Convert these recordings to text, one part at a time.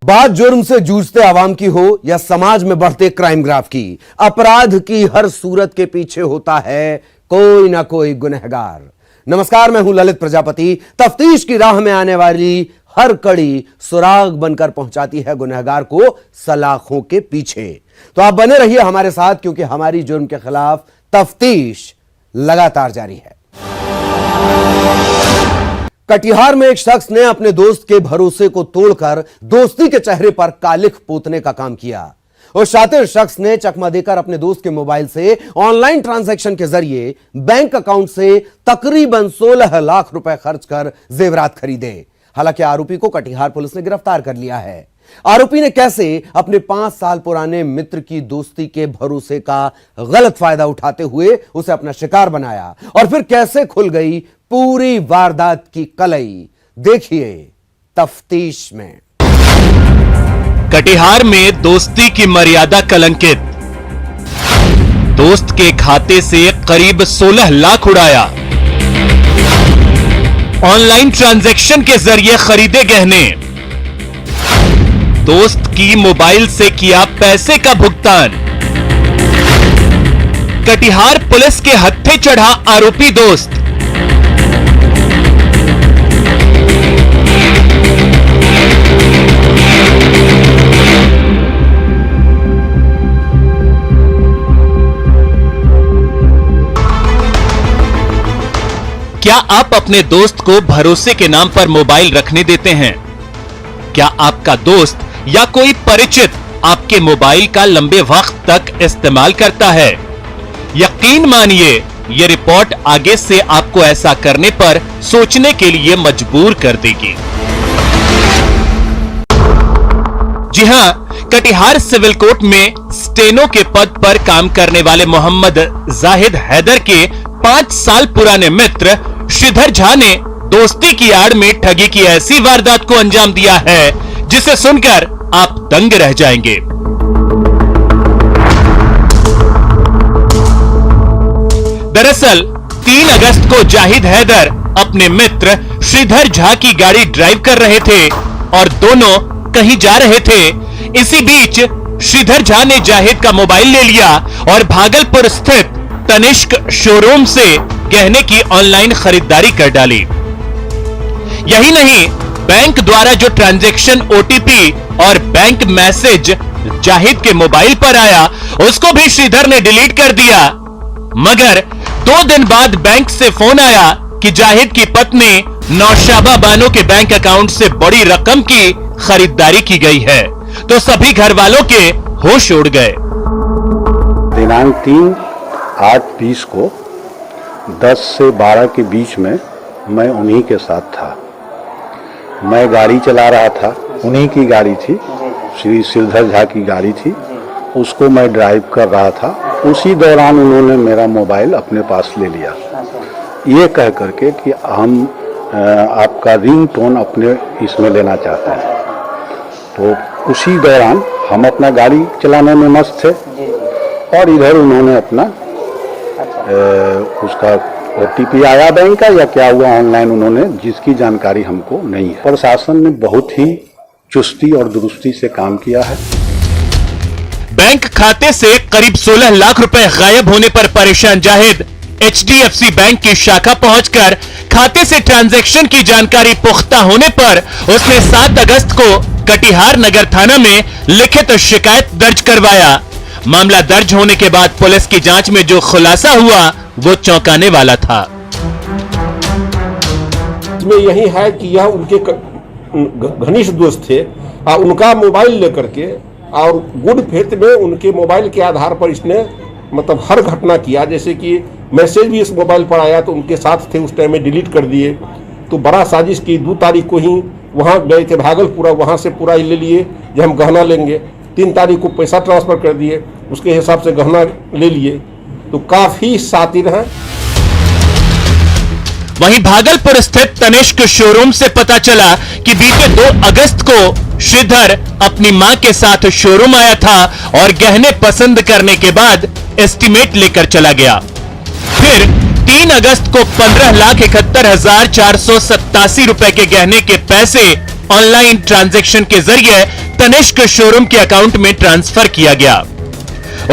बात जुर्म से जूझते आवाम की हो या समाज में बढ़ते क्राइम ग्राफ की, अपराध की हर सूरत के पीछे होता है कोई ना कोई गुनहगार। नमस्कार, मैं हूं ललित प्रजापति। तफ्तीश की राह में आने वाली हर कड़ी सुराग बनकर पहुंचाती है गुनहगार को सलाखों के पीछे। तो आप बने रहिए हमारे साथ, क्योंकि हमारी जुर्म के खिलाफ तफ्तीश लगातार जारी है। कटिहार में एक शख्स ने अपने दोस्त के भरोसे को तोड़कर दोस्ती के चेहरे पर कालिख पोतने का काम किया। उस शातिर शख्स ने चकमा देकर अपने दोस्त के मोबाइल से ऑनलाइन ट्रांजैक्शन के जरिए बैंक अकाउंट से तकरीबन 16 लाख रुपए खर्च कर जेवरात खरीदे। हालांकि आरोपी को कटिहार पुलिस ने गिरफ्तार कर लिया है। आरोपी ने कैसे अपने 5 साल पुराने मित्र की दोस्ती के भरोसे का गलत फायदा उठाते हुए उसे अपना शिकार बनाया, और फिर कैसे खुल गई पूरी वारदात की कलई, देखिए तफ्तीश में। कटिहार में दोस्ती की मर्यादा कलंकित। दोस्त के खाते से करीब 16 लाख उड़ाया। ऑनलाइन ट्रांजैक्शन के जरिए खरीदे गहने। दोस्त की मोबाइल से किया पैसे का भुगतान। कटिहार पुलिस के हत्थे चढ़ा आरोपी दोस्त। क्या आप अपने दोस्त को भरोसे के नाम पर मोबाइल रखने देते हैं? क्या आपका दोस्त या कोई परिचित आपके मोबाइल का लंबे वक्त तक इस्तेमाल करता है? यकीन मानिए, यह रिपोर्ट आगे से आपको ऐसा करने पर सोचने के लिए मजबूर कर देगी। जी हां, कटिहार सिविल कोर्ट में स्टेनो के पद पर काम करने वाले मोहम्मद जाहिद हैदर के 5 साल पुराने मित्र श्रीधर झा ने दोस्ती की आड़ में ठगी की ऐसी वारदात को अंजाम दिया है जिसे सुनकर आप दंग रह जाएंगे। दरअसल 3 अगस्त को जाहिद हैदर अपने मित्र श्रीधर झा की गाड़ी ड्राइव कर रहे थे और दोनों कहीं जा रहे थे। इसी बीच श्रीधर झा ने जाहिद का मोबाइल ले लिया और भागलपुर स्थित तनिष्क शोरूम से गहने की ऑनलाइन खरीदारी कर डाली। यही नहीं, बैंक द्वारा जो ट्रांजैक्शन ओटीपी और बैंक मैसेज जाहिद के मोबाइल पर आया, उसको भी श्रीधर ने डिलीट कर दिया। मगर 2 दिन बाद बैंक से फोन आया कि जाहिद की पत्नी नौशाबा बानो के बैंक अकाउंट से बड़ी रकम की खरीदारी की गई है। तो सभी घर वालों के होश उड़ गए। दिनांक 3/8/20 को 10 से 12 के बीच में मैं उन्हीं के साथ था। मैं गाड़ी चला रहा था, उन्हीं की गाड़ी थी, श्री श्रीधर झा की गाड़ी थी। उसको मैं ड्राइव कर रहा था। उसी दौरान उन्होंने मेरा मोबाइल अपने पास ले लिया, ये कह करके कि हम आपका रिंग टोन अपने इसमें लेना चाहते हैं। तो उसी दौरान हम अपना गाड़ी चलाने में मस्त थे और इधर उन्होंने अपना उसका ओटीपी आया बैंक का या क्या हुआ ऑनलाइन, उन्होंने जिसकी जानकारी हमको नहीं है। प्रशासन ने बहुत ही चुस्ती और दुरुस्ती से काम किया है। बैंक खाते से करीब 16 लाख रुपए गायब होने पर परेशान जाहिद एचडीएफसी बैंक की शाखा पहुंचकर खाते से ट्रांजैक्शन की जानकारी पुख्ता होने पर उसने 7 अगस्त को कटिहार नगर थाना में लिखित शिकायत दर्ज करवाया। मामला दर्ज होने के बाद पुलिस की जांच में जो खुलासा हुआ वो चौंकाने वाला था। इसमें यही है कि यह उनके घनिष्ठ दोस्त थे और उनका मोबाइल लेकर के और गुड फेथ में उनके मोबाइल के आधार पर इसने मतलब हर घटना किया। जैसे कि मैसेज भी इस मोबाइल पर आया तो उनके साथ थे उस टाइम में, डिलीट कर दिए। तो बड़ा साजिश की। 2 तारीख को ही वहाँ गए थे भागलपुर, वहाँ से पूरा ले लिए जो हम गहना लेंगे। 3 तारीख को पैसा ट्रांसफर कर दिए, उसके हिसाब से गहना ले लिए। तो काफी शातिर हैं। वहीं भागलपुर स्थित तनिष्क शोरूम से पता चला कि बीते 2 अगस्त को श्रीधर अपनी मां के साथ शोरूम आया था और गहने पसंद करने के बाद एस्टीमेट लेकर चला गया। फिर 3 अगस्त को 15,71,487 रुपए के गहने के पैसे ऑनलाइन ट्रांजैक्शन के जरिए तनिष्क शोरूम के अकाउंट में ट्रांसफर किया गया।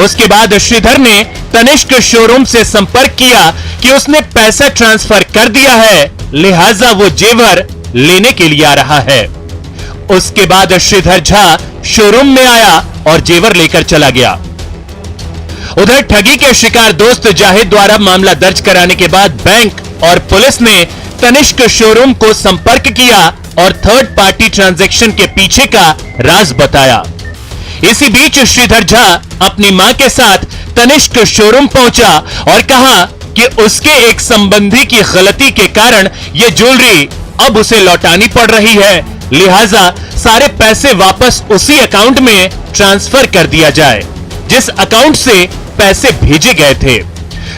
उसके बाद श्रीधर ने तनिष्क शोरूम से संपर्क किया कि उसने पैसा ट्रांसफर कर दिया है, लिहाजा वो जेवर लेने के लिए आ रहा है। उसके बाद श्रीधर झा शोरूम में आया और जेवर लेकर चला गया। उधर ठगी के शिकार दोस्त जाहिद द्वारा मामला दर्ज कराने के बाद बैंक और पुलिस ने तनिष्क शोरूम को संपर्क किया और थर्ड पार्टी ट्रांजैक्शन के पीछे का राज बताया। इसी बीच श्रीधर झा अपनी मां के साथ तनिष्क शोरूम पहुंचा और कहा कि उसके एक संबंधी की गलती के कारण यह ज्वेलरी अब उसे लौटानी पड़ रही है, लिहाजा सारे पैसे वापस उसी अकाउंट में ट्रांसफर कर दिया जाए जिस अकाउंट से पैसे भेजे गए थे।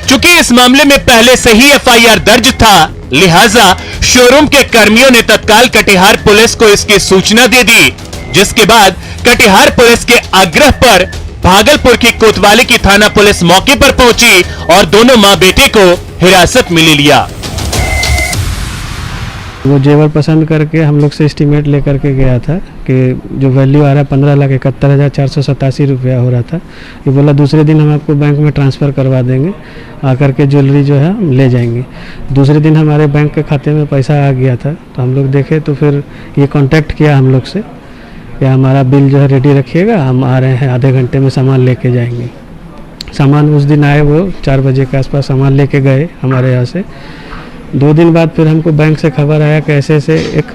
चूंकि इस मामले में पहले से ही एफआईआर दर्ज था, लिहाजा शोरूम के कर्मियों ने तत्काल कटिहार पुलिस को इसकी सूचना दे दी, जिसके बाद कटिहार पुलिस के आग्रह पर भागलपुर की कोतवाली की थाना पुलिस मौके पर पहुंची और दोनों मां बेटे को हिरासत में ले लिया। वो जेवर पसंद करके हम लोग से एस्टीमेट लेकर के गया था कि जो वैल्यू आ रहा है 15,71,487 रुपया हो रहा था। ये बोला दूसरे दिन हम आपको बैंक में ट्रांसफ़र करवा देंगे, आकर के ज्वेलरी जो है हम ले जाएंगे। दूसरे दिन हमारे बैंक के खाते में पैसा आ गया था, तो हम लोग देखे तो फिर ये कांटेक्ट किया हम लोग से कि हमारा बिल जो है रेडी रखिएगा, हम आ रहे हैं, आधे घंटे में सामान लेके जाएंगे। सामान उस दिन आए, वो 4 बजे के आसपास सामान लेके गए हमारे यहाँ से। 2 दिन बाद फिर हमको बैंक से खबर आया कि ऐसे ऐसे एक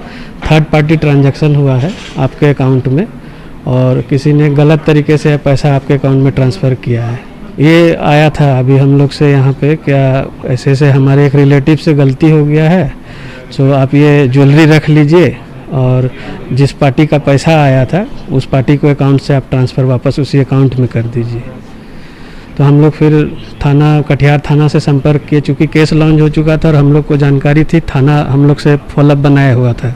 थर्ड पार्टी ट्रांजैक्शन हुआ है आपके अकाउंट में और किसी ने गलत तरीके से पैसा आपके अकाउंट में ट्रांसफ़र किया है। ये आया था अभी हम लोग से यहाँ पे, क्या ऐसे ऐसे हमारे एक रिलेटिव से गलती हो गया है, सो आप ये ज्वेलरी रख लीजिए और जिस पार्टी का पैसा आया था उस पार्टी को अकाउंट से आप ट्रांसफ़र वापस उसी अकाउंट में कर दीजिए। तो हम लोग फिर थाना कटिहार थाना से संपर्क किए, चूँकि केस लॉन्च हो चुका था और हम लोग को जानकारी थी, थाना हम लोग से फॉलोअप बनाया हुआ था।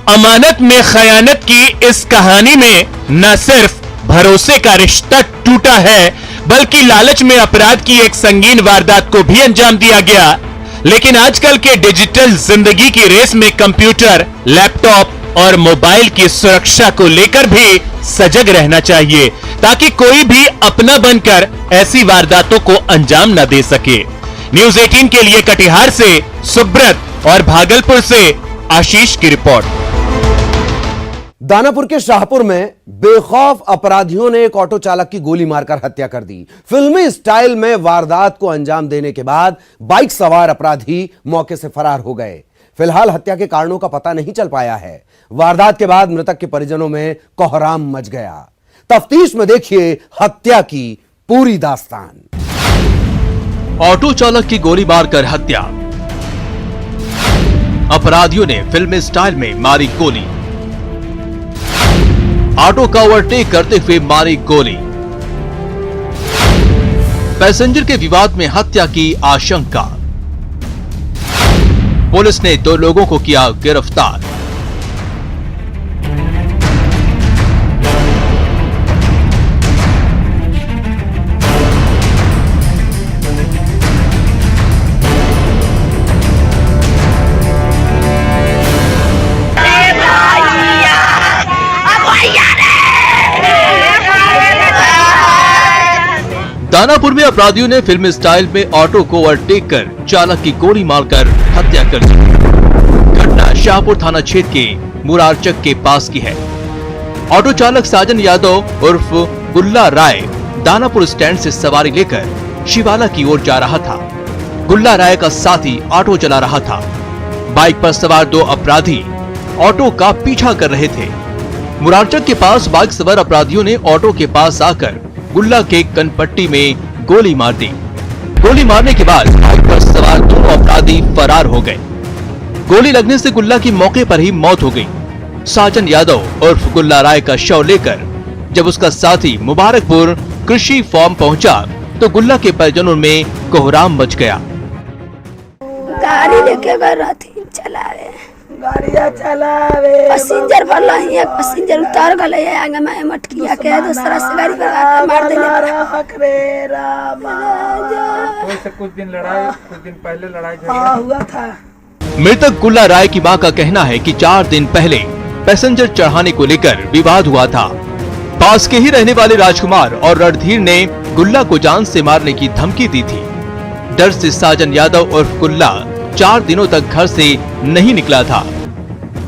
अमानत में खयानत की इस कहानी में न सिर्फ भरोसे का रिश्ता टूटा है, बल्कि लालच में अपराध की एक संगीन वारदात को भी अंजाम दिया गया। लेकिन आजकल के डिजिटल जिंदगी की रेस में कंप्यूटर, लैपटॉप और मोबाइल की सुरक्षा को लेकर भी सजग रहना चाहिए, ताकि कोई भी अपना बनकर ऐसी वारदातों को अंजाम न दे सके। न्यूज़ 18 के लिए कटिहार से सुब्रत और भागलपुर से आशीष की रिपोर्ट। दानापुर के शाहपुर में बेखौफ अपराधियों ने एक ऑटो चालक की गोली मारकर हत्या कर दी। फिल्मी स्टाइल में वारदात को अंजाम देने के बाद बाइक सवार अपराधी मौके से फरार हो गए। फिलहाल हत्या के कारणों का पता नहीं चल पाया है। वारदात के बाद मृतक के परिजनों में कोहराम मच गया। तफ्तीश में देखिए हत्या की पूरी दास्तान। ऑटो चालक की गोली मारकर हत्या, अपराधियों ने फिल्मी स्टाइल में मारी गोली, ऑटो का ओवरटेक करते हुए मारी गोली, पैसेंजर के विवाद में हत्या की आशंका, पुलिस ने 2 लोगों को किया गिरफ्तार। दानापुर में अपराधियों ने फिल्मी स्टाइल में ऑटो को ओवरटेक कर चालक की गोली मारकर हत्या कर दी। घटना शाहपुर थाना क्षेत्र के मुरारचक के पास की है। ऑटो चालक साजन यादव उर्फ गुल्ला राय दानापुर स्टैंड से सवारी लेकर शिवाला की ओर जा रहा था। गुल्ला राय का साथी ऑटो चला रहा था। बाइक पर सवार 2 अपराधी ऑटो का पीछा कर रहे थे। मुरारचक के पास बाइक सवार अपराधियों ने ऑटो के पास आकर गुल्ला के कनपट्टी में गोली मार दी। गोली मारने के बाद बाइक पर सवार 2 अपराधी फरार हो गए। गोली लगने से गुल्ला की मौके पर ही मौत हो गई। साजन यादव उर्फ गुल्ला राय का शव लेकर जब उसका साथी मुबारकपुर कृषि फार्म पहुंचा तो गुल्ला के परिजनों में कोहराम मच गया। गाड़ी लेके गए रहती चलावे, गाड़िया चलावे, पैसेंजर भरला ही एक पैसेंजर उतार गले आगे मैं मटकिया के दूसरा से गाड़ी पर मार देले। हकरे रामा से कुछ दिन पहले लड़ाई हुआ था। मृतक गुल्ला राय की मां का कहना है कि 4 दिन पहले पैसेंजर चढ़ाने को लेकर विवाद हुआ था। पास के ही रहने वाले राजकुमार और रणधीर ने गुल्ला को जान से मारने की धमकी दी थी। डर से साजन यादव उर्फ गुल्ला 4 दिनों तक घर से नहीं निकला था।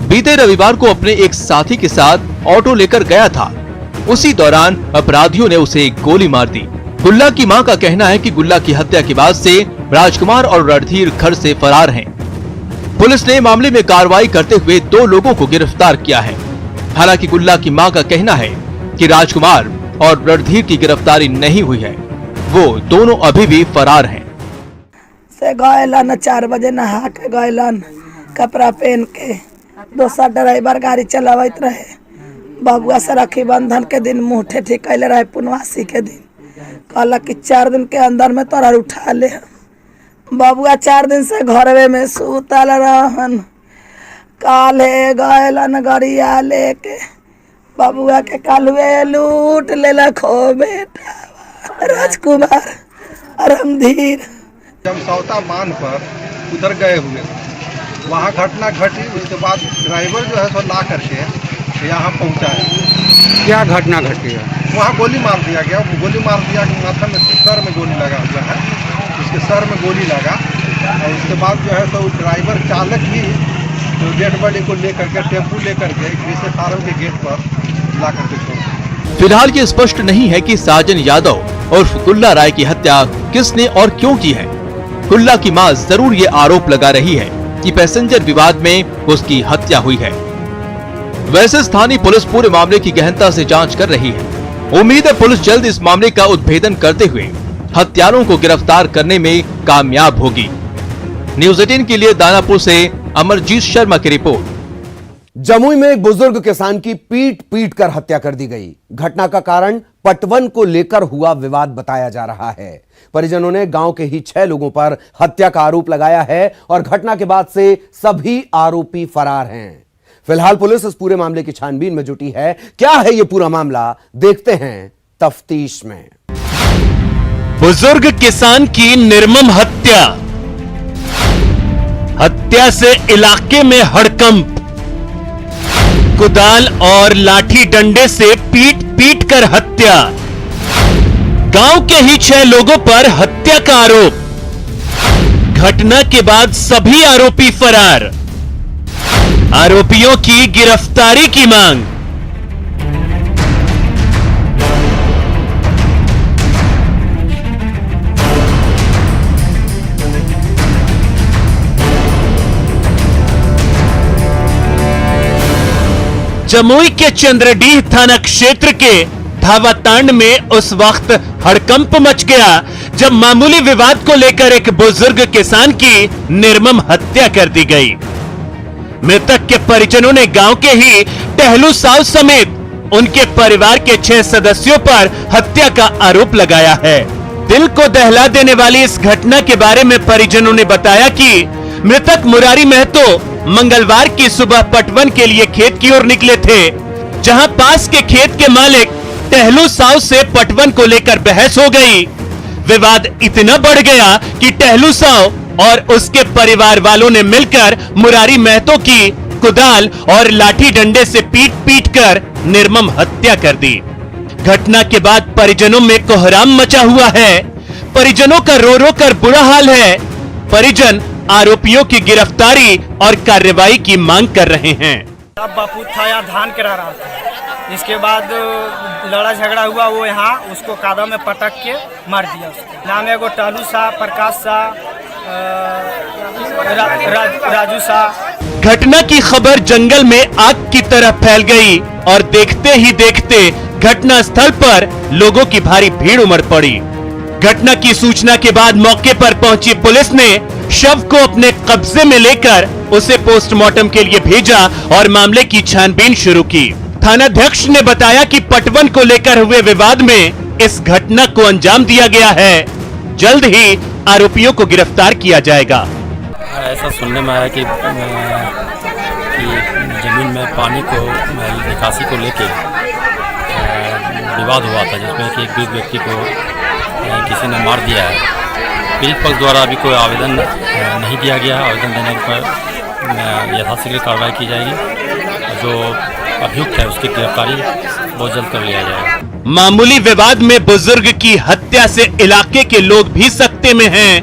बीते रविवार को अपने एक साथी के साथ ऑटो लेकर गया था। उसी दौरान अपराधियों ने उसे गोली मार दी। गुल्ला की मां का कहना है कि गुल्ला की हत्या के बाद से राजकुमार और रणधीर घर से फरार हैं। पुलिस ने मामले में कार्रवाई करते हुए 2 लोगों को गिरफ्तार किया है। हालांकि गुल्ला की मां का कहना है कि राजकुमार और रणधीर की गिरफ्तारी नहीं हुई है, वो दोनों अभी भी फरार हैं। से गएलन 4 बजे नहा के गएलन, कपड़ा पहन के। दोसर ड्राइवर गाड़ी चलावत रहे। बबुआ से राखी बंधन के दिन मुँह ठेठी कैले रहे, पुनवासी के दिन कहला कि 4 दिन के अंदर में तोरा उठा ले। बबुआ 4 दिन से घरवे में सुतल रहन। काले गएलन गरिया लेके, बबुआ के कालुए लूट ले खो बेटा राजकुमार रणधीर। जमसौता मान पर उधर गए हुए, वहाँ घटना घटी। उसके बाद ड्राइवर जो है सो ला करके यहाँ पहुँचा है। क्या घटना घटी है? वहाँ गोली मार दिया गया। गोली मार दिया कि माथा में, सर में गोली लगा हुआ है। उसके सर में गोली लगा और उसके बाद जो है तो ड्राइवर चालक ही तो डेड बॉडी को लेकर के टेम्पू लेकर के कृषि फार्म के गेट पर ला करके छोड़। फिलहाल ये स्पष्ट नहीं है कि साजन यादव उर्फ गुल्ला राय की हत्या किसने और क्यों की है। गुल्ला की मां जरूर ये आरोप लगा रही है कि पैसेंजर विवाद में उसकी हत्या हुई है। वैसे स्थानीय पुलिस पूरे मामले की गहनता से जांच कर रही है। उम्मीद है पुलिस जल्द इस मामले का उद्भेदन करते हुए हत्यारों को गिरफ्तार करने में कामयाब होगी। न्यूज़ 18 के लिए दानापुर से अमरजीत शर्मा की रिपोर्ट। जमुई में एक बुजुर्ग किसान की पीट कर हत्या कर दी गई। घटना का कारण पटवन को लेकर हुआ विवाद बताया जा रहा है। परिजनों ने गांव के ही 6 लोगों पर हत्या का आरोप लगाया है और घटना के बाद से सभी आरोपी फरार हैं। फिलहाल पुलिस इस पूरे मामले की छानबीन में जुटी है। क्या है यह पूरा मामला, देखते हैं तफ्तीश में। बुजुर्ग किसान की निर्मम हत्या। हत्या से इलाके में हड़कंप। कुदाल और लाठी डंडे से पीट कर हत्या। गांव के ही 6 लोगों पर हत्या का आरोप। घटना के बाद सभी आरोपी फरार। आरोपियों की गिरफ्तारी की मांग। जमुई के चंद्रडीह थाना क्षेत्र के धावातांड में उस वक्त हड़कंप मच गया जब मामूली विवाद को लेकर एक बुजुर्ग किसान की निर्मम हत्या कर दी गई। मृतक के परिजनों ने गांव के ही टहलू साहु समेत उनके परिवार के 6 सदस्यों पर हत्या का आरोप लगाया है। दिल को दहला देने वाली इस घटना के बारे में परिजनों ने बताया कि मृतक मुरारी महतो मंगलवार की सुबह पटवन के लिए खेत की ओर निकले थे, जहां पास के खेत के मालिक टहलू साहु से पटवन को लेकर बहस हो गई। विवाद इतना बढ़ गया कि टहलू साहु और उसके परिवार वालों ने मिलकर मुरारी महतो की कुदाल और लाठी डंडे से पीट कर निर्मम हत्या कर दी। घटना के बाद परिजनों में कोहराम मचा हुआ है। परिजनों का रो रो कर बुरा हाल है। परिजन आरोपियों की गिरफ्तारी और कार्रवाई की मांग कर रहे हैं। अब बापू था यहाँ धान करा रहा था। इसके बाद लड़ा झगड़ा हुआ, वो यहाँ उसको कादा में पटक के मार दिया। नाम है एगो टालू शाह, प्रकाश शाह, राजू शाह। घटना की खबर जंगल में आग की तरह फैल गई और देखते ही देखते घटना स्थल पर लोगों की भारी भीड़ उमड़ पड़ी। घटना की सूचना के बाद मौके पर पहुंची पुलिस ने शव को अपने कब्जे में लेकर उसे पोस्टमार्टम के लिए भेजा और मामले की छानबीन शुरू की। थानाध्यक्ष ने बताया कि पटवन को लेकर हुए विवाद में इस घटना को अंजाम दिया गया है। जल्द ही आरोपियों को गिरफ्तार किया जाएगा। ऐसा सुनने में आया कि जमीन में पानी को निकासी को लेके विवाद हुआ था, जिसमें कि एक वृद्ध व्यक्ति को किसी ने मार दिया है। पीड़ित पक्ष द्वारा अभी कोई आवेदन नहीं दिया गया है। आवेदन देने पर यथाशीघ्र कार्रवाई की जाएगी। जो अभियुक्त है उसकी गिरफ्तारी बहुत जल्द कर लिया जाएगा। मामूली विवाद में बुजुर्ग की हत्या से इलाके के लोग भी सकते में हैं।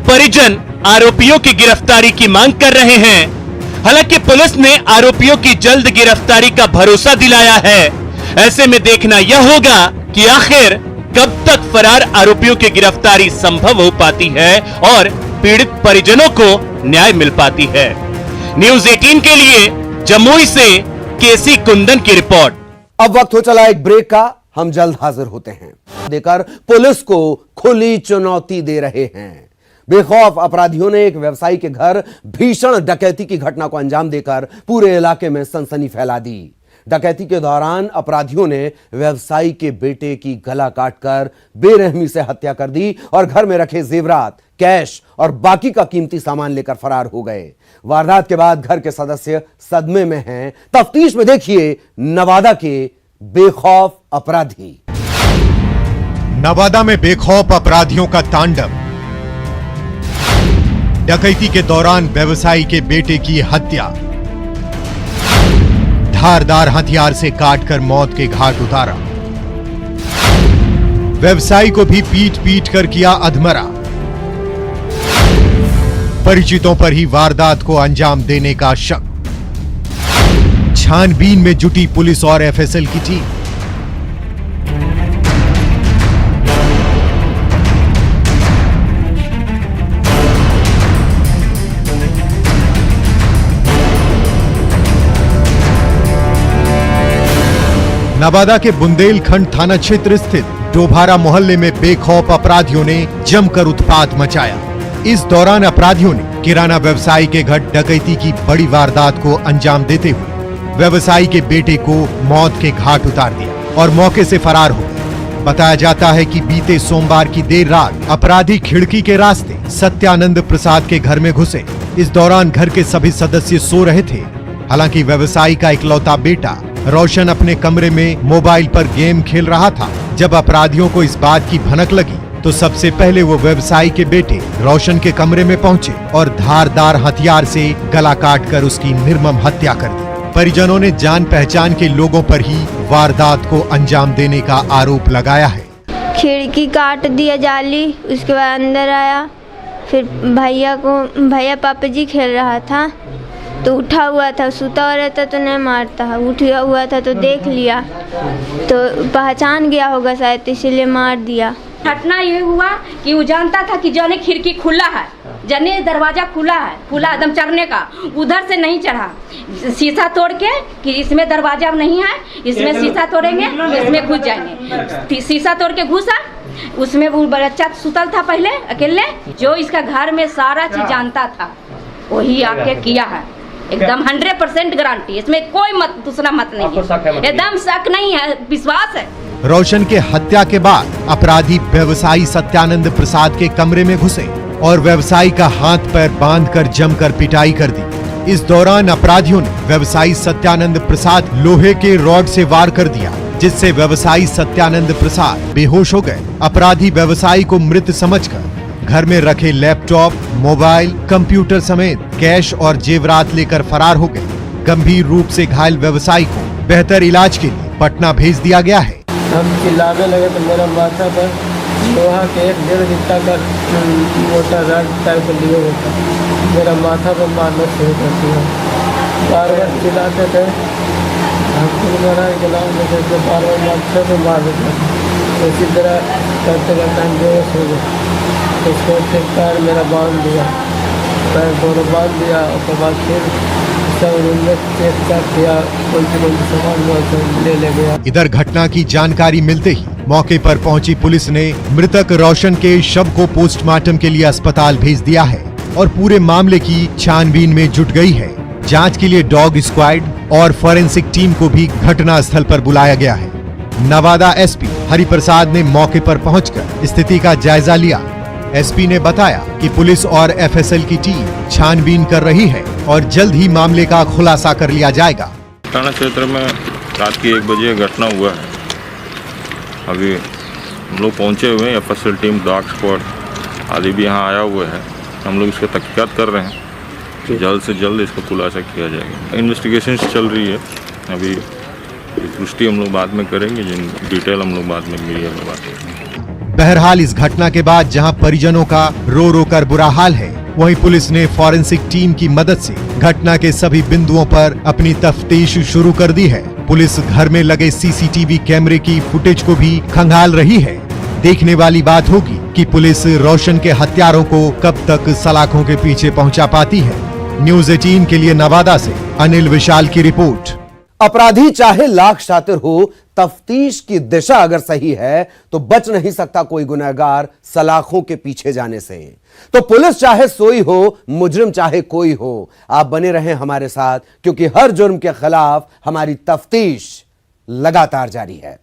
परिजन आरोपियों की गिरफ्तारी की मांग कर रहे हैं। हालांकि पुलिस ने आरोपियों की जल्द गिरफ्तारी का भरोसा दिलाया है। ऐसे में देखना यह होगा कि आखिर कब तक फरार आरोपियों की गिरफ्तारी संभव हो पाती है और पीड़ित परिजनों को न्याय मिल पाती है। न्यूज़ 18 के लिए जमुई से केसी कुंदन की रिपोर्ट। अब वक्त हो चला एक ब्रेक का, हम जल्द हाजिर होते हैं। देकर पुलिस को खुली चुनौती दे रहे हैं। बेखौफ अपराधियों ने एक व्यवसायी के घर भीषण डकैती की घटना को अंजाम देकर पूरे इलाके में सनसनी फैला दी। डकैती के दौरान अपराधियों ने व्यवसायी के बेटे की गला काटकर बेरहमी से हत्या कर दी और घर में रखे जेवरात, कैश और बाकी का कीमती सामान लेकर फरार हो गए। वारदात के बाद घर के सदस्य सदमे में हैं। तफ्तीश में देखिए नवादा के बेखौफ अपराधी। नवादा में बेखौफ अपराधियों का तांडव। डकैती के दौरान व्यवसायी के बेटे की हत्या, धारदार हथियार से काटकर मौत के घाट उतारा। व्यवसायी को भी पीट पीट कर किया अधमरा। परिचितों पर ही वारदात को अंजाम देने का शक। छानबीन में जुटी पुलिस और एफएसएल की टीम। नवादा के बुंदेलखंड थाना क्षेत्र स्थित डोभारा मोहल्ले में बेखौफ अपराधियों ने जमकर उत्पात मचाया। इस दौरान अपराधियों ने किराना व्यवसायी के घर डकैती की बड़ी वारदात को अंजाम देते हुए व्यवसायी के बेटे को मौत के घाट उतार दिया और मौके से फरार हो गए। बताया जाता है कि बीते सोमवार की देर रात अपराधी खिड़की के रास्ते सत्यानंद प्रसाद के घर में घुसे। इस दौरान घर के सभी सदस्य सो रहे थे। हालांकि व्यवसायी का इकलौता बेटा रोशन अपने कमरे में मोबाइल पर गेम खेल रहा था। जब अपराधियों को इस बात की भनक लगी तो सबसे पहले वो व्यवसायी के बेटे रोशन के कमरे में पहुंचे और धारदार हथियार से गला काटकर उसकी निर्मम हत्या कर दी। परिजनों ने जान पहचान के लोगों पर ही वारदात को अंजाम देने का आरोप लगाया है। खिड़की काट दिया जाली, उसके बाद अंदर आया। फिर भैया पापा जी खेल रहा था तो उठा हुआ था, सूता हुआ रहता तो नहीं मारता, उठा हुआ था तो देख लिया तो पहचान गया होगा शायद, इसीलिए मार दिया। घटना ये हुआ कि वो जानता था कि जने खिड़की खुला है, जने दरवाजा खुला है, खुला एकदम चढ़ने का, उधर से नहीं चढ़ा। शीशा तोड़ के कि इसमें दरवाजा नहीं है, इसमें शीशा तोड़ेंगे, इसमें घुस जाएंगे। शीशा तोड़ के घुसा, उसमें वो बच्चा सुतल था पहले अकेले, जो इसका घर में सारा चीज जानता था वही आके किया है। एकदम 100% गारंटी, इसमें कोई मत दूसरा मत नहीं है, एकदम शक नहीं है, विश्वास है। रोशन के हत्या के बाद अपराधी व्यवसायी सत्यानंद प्रसाद के कमरे में घुसे और व्यवसायी का हाथ पैर बांधकर जमकर पिटाई कर दी। इस दौरान अपराधियों ने व्यवसायी सत्यानंद प्रसाद लोहे के रॉड से वार कर दिया, जिससे व्यवसायी सत्यानंद प्रसाद बेहोश हो गए। अपराधी व्यवसायी को मृत समझकर घर में रखे लैपटॉप, मोबाइल, कंप्यूटर समेत कैश और जेवरात लेकर फरार हो गए। गंभीर रूप से घायल व्यवसायी को बेहतर इलाज के लिए पटना भेज दिया गया है। हम चिल्लाने लगे तो मेरा माथा पर लोहा के 1.5 गिट्टा का मोटा रॉड टाइप लिए होता, मेरा माथा पर मारना शुरू कर दिया। बार बार चिल्लाते थे, हमको मेरा गिलाव में बार बार माथा पर मार देते। इसी तरह करते करते हम बेहोश हो गए। उसको फिर पैर मेरा बांध दिया, पैर दोनों बांध दिया। उसके बाद फिर सब रूम में चेक किया, कोई सामान ले गया। इधर घटना की जानकारी मिलते ही मौके पर पहुंची पुलिस ने मृतक रोशन के शव को पोस्टमार्टम के लिए अस्पताल भेज दिया है और पूरे मामले की छानबीन में जुट गई है। जांच के लिए डॉग स्क्वाड और फॉरेंसिक टीम को भी घटना स्थल पर बुलाया गया है। नवादा एसपी हरिप्रसाद ने मौके पर पहुंचकर स्थिति का जायजा लिया। एसपी ने बताया कि पुलिस और एफएसएल की टीम छानबीन कर रही है और जल्द ही मामले का खुलासा कर लिया जाएगा। थाना क्षेत्र में रात की 1 बजे घटना हुआ है। अभी हम लोग पहुंचे हुए हैं, एफएसएल टीम, डॉग स्क्वाड आदि भी यहाँ आया हुआ है। हम लोग इसके तहकीकात कर रहे हैं जल्द से जल्द इसका खुलासा किया जाएगा। इन्वेस्टिगेशन चल रही है, अभी पुष्टि हम लोग बाद में करेंगे, जिन डिटेल हम लोग बाद में मीडिया में बात करेंगे। बहरहाल इस घटना के बाद जहां परिजनों का रो रो कर बुरा हाल है, वहीं पुलिस ने फॉरेंसिक टीम की मदद से घटना के सभी बिंदुओं पर अपनी तफ्तीश शुरू कर दी है। पुलिस घर में लगे सीसीटीवी कैमरे की फुटेज को भी खंगाल रही है। देखने वाली बात होगी कि पुलिस रोशन के हत्यारों को कब तक सलाखों के पीछे पहुंचा पाती है। न्यूज़ 18 के लिए नवादा से अनिल विशाल की रिपोर्ट। अपराधी चाहे लाख शातिर हो, तफ्तीश की दिशा अगर सही है तो बच नहीं सकता कोई गुनहगार सलाखों के पीछे जाने से। तो पुलिस चाहे सोई हो, मुजरिम चाहे कोई हो, आप बने रहें हमारे साथ, क्योंकि हर जुर्म के खिलाफ हमारी तफ्तीश लगातार जारी है।